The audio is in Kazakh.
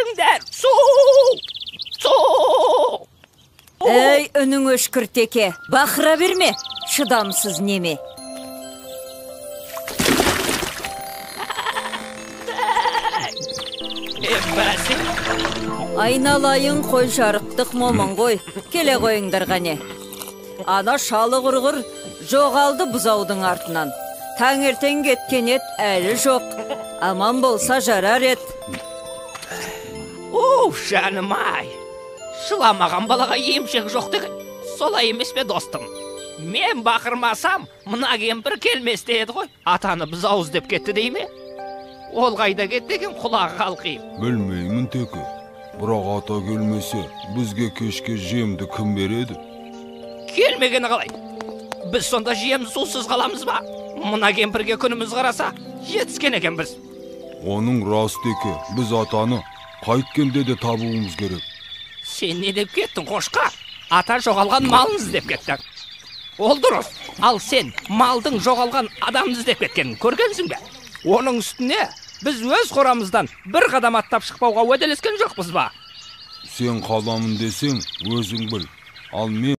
келіңдер, су! Ей, үнің өшкіртеке, бақыра берме, шыдамсыз неме. Айналайын қой жарықтық момын ғой, келе қойыңдар ғане. Ана шалы құрғыр жоғалды бұзаудың артынан. Таңертең кеткен ет әлі жоқ, аман болса жарар ет. Жаным ай, шыламаған балаға емшек жоқ деген, солай емес пе достым? Мен бақырмасам, мына кемпір келместе еді ғой, атаны бұзауыз деп кетті дей ме? Ол қайда кетті деген құлағы қалқиып. Білмеймін теке, бірақ ата келмесе, бізге кешке жемді кім береді? Келмегені қалай? Біз сонда жем сусыз қаламыз ба? Мына кемпірге күніміз қараса, жетіскен екен біз. Оның рас теке, біз атаны қайткенде де табуымыз керек. Сен не деп кеттің, қошқа? Ата жоғалған малын іздеп кеттің. Ол дұрыс. Ал сен малдың жоғалған адамды іздеп кеткенін көргенсің бе? Оның үстіне біз өз қорамыздан бір қадам аттап шықпауға уәделескен жоқпыз ба? Сен қаламын десең, өзің біл. Ал мен